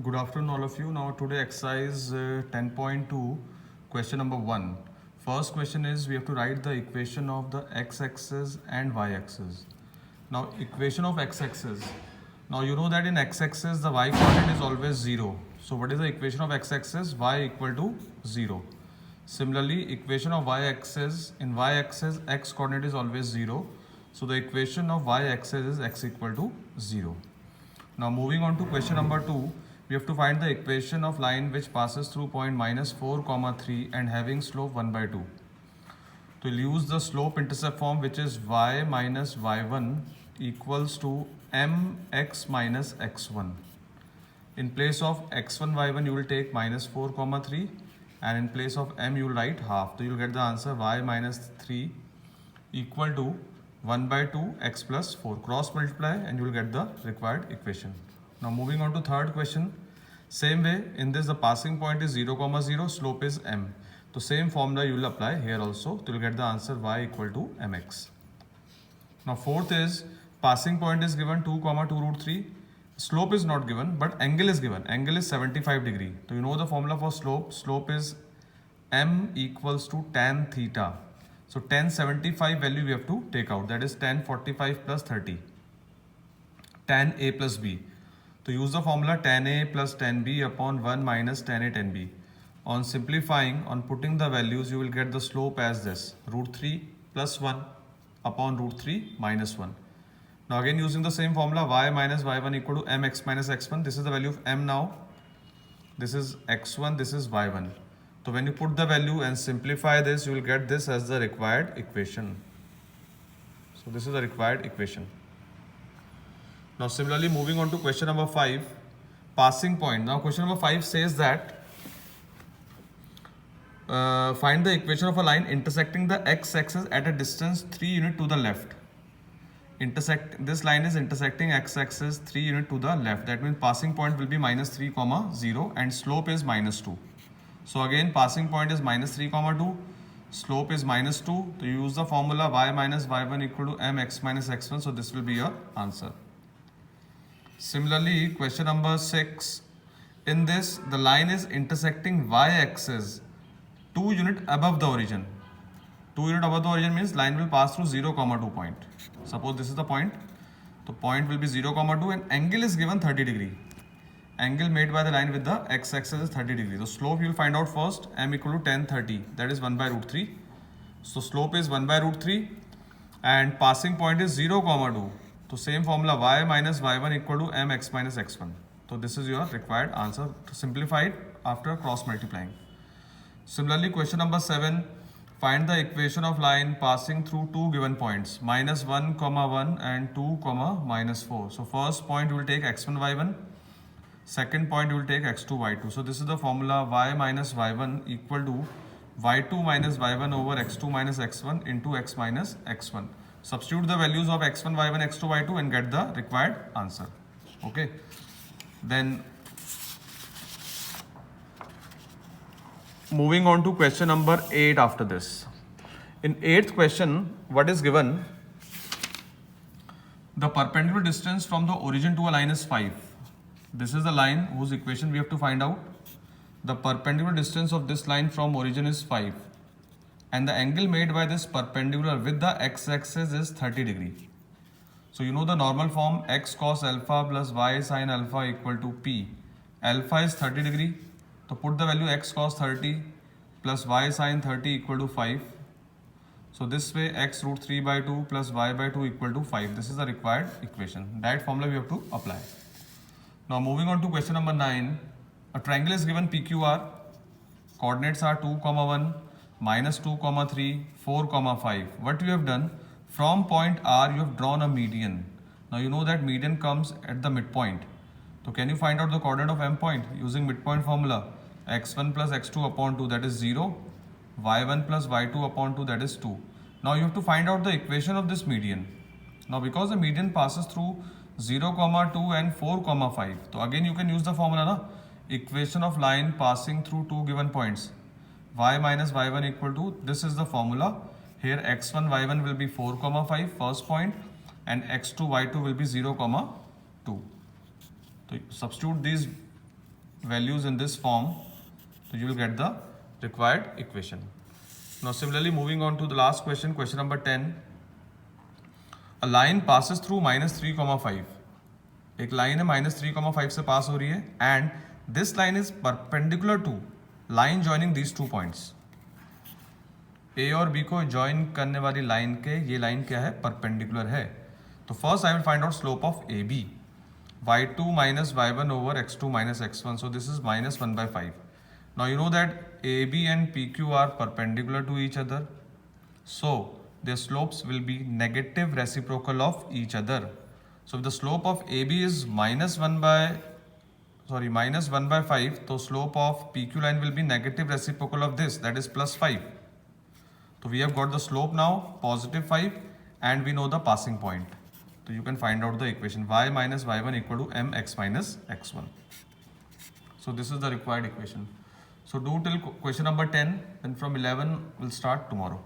Good afternoon, all of you. Now, today, exercise 10.2, question number 1. First question is we have to write the equation of the x-axis and y-axis. Now, equation of x-axis. Now, you know that in x-axis, the y coordinate is always 0. So, what is the equation of x-axis? Y equal to 0. Similarly, equation of y-axis, in y-axis, x coordinate is always 0. So, the equation of y-axis is x equal to 0. Now moving on to question number 2, we have to find the equation of line which passes through point -4, 3 and having slope 1 by 2. So we'll use the slope intercept form, which is y minus y1 equals to mx minus x1. In place of x1, y1 you will take -4, 3 and in place of m you will write half. So you will get the answer y minus 3 equal to 1 by 2 x plus 4. Cross multiply and you will get the required equation. Now moving on to third question. Same way, in this the passing point is 0, 0, slope is m. So same formula you will apply here also. So you will get the answer y equal to mx. Now fourth is passing point is given 2, 2 root 3. Slope is not given but angle is given. Angle is 75 degree. So you know the formula for slope. Slope is m equals to tan theta. So tan 75 value we have to take out. That is tan 45 plus 30. Tan a plus b. So use the formula tan a plus tan b upon 1 minus tan a tan b. On simplifying, on putting the values, you will get the slope as this. Root 3 plus 1 upon root 3 minus 1. Now again using the same formula, y minus y1 equal to mx minus x1. This is the value of m now. This is x1, this is y1. So when you put the value and simplify this, you will get this as the required equation. So this is the required equation. Now similarly moving on to question number 5, passing point. Now question number 5 says that find the equation of a line intersecting the x-axis at a distance 3 unit to the left. This line is intersecting x-axis 3 unit to the left. That means passing point will be -3, 0 and slope is -2. So again passing point is -3, 2, slope is -2. So you use the formula y minus y1 equal to mx minus x1. So this will be your answer. Similarly, question number 6. In this, the line is intersecting y-axis 2 unit above the origin. 2 unit above the origin means line will pass through 0, 2 point. Suppose this is the point. The point will be 0, 2 and angle is given 30 degree. Angle made by the line with the x-axis is 30 degree. So slope you will find out first. M equal to tan 30. That is 1 by root 3. So slope is 1 by root 3 and passing point is 0, 2. So same formula y minus y1 equal to mx minus x1. So this is your required answer to simplify it after cross multiplying. Similarly, question number 7. Find the equation of line passing through two given points -1, 1 and 2, -4. So first point you will take x1, y1. Second point you will take x2, y2. So this is the formula y minus y1 equal to y2 minus y1 over x2 minus x1 into x minus x1. Substitute the values of x1, y1, x2, y2 and get the required answer. Okay. Then moving on to question number 8 after this. In 8th question, what is given? The perpendicular distance from the origin to a line is 5. This is the line whose equation we have to find out. The perpendicular distance of this line from origin is 5. And the angle made by this perpendicular with the x-axis is 30 degree. So you know the normal form x cos alpha plus y sin alpha equal to p. Alpha is 30 degree. So put the value x cos 30 plus y sin 30 equal to 5. So this way x root 3 by 2 plus y by 2 equal to 5. This is the required equation. That formula we have to apply. Now moving on to question number 9. A triangle is given PQR. Coordinates are 2, 1, -2, 3, 4, 5. What you have done? From point R you have drawn a median. Now you know that median comes at the midpoint. So can you find out the coordinate of M point using midpoint formula? x1 plus x2 upon 2, that is 0. y1 plus y2 upon 2, that is 2. Now you have to find out the equation of this median. Now because the median passes through 0, 2 and 4, 5. So again you can use the formula, na? Equation of line passing through two given points. Y minus y1 equal to, this is the formula. Here x1, y1 will be 4, 5, first point, and x2, y2 will be 0, 2. So substitute these values in this form, so you will get the required equation. Now similarly, moving on to the last question, question number 10. A line passes through -3,5. एक line है -3,5 से पास हो रही है, and this line is perpendicular to line joining these 2 points. A और B को join करने वाली लाइन के ये लाइन क्या है, परपेंडिकुलर है. तो first I will find out slope of A B. y2 minus y1 over x2 minus x1, so this is -1/5. Now you know that AB and PQ are perpendicular to each other, so their slopes will be negative reciprocal of each other. So if the slope of AB is -1/5, so slope of PQ line will be negative reciprocal of this, that is +5. So we have got the slope now +5, and we know the passing point. So you can find out the equation y minus y1 equal to mx minus x1. So this is the required equation. So do till question number 10, then from 11 we'll start tomorrow.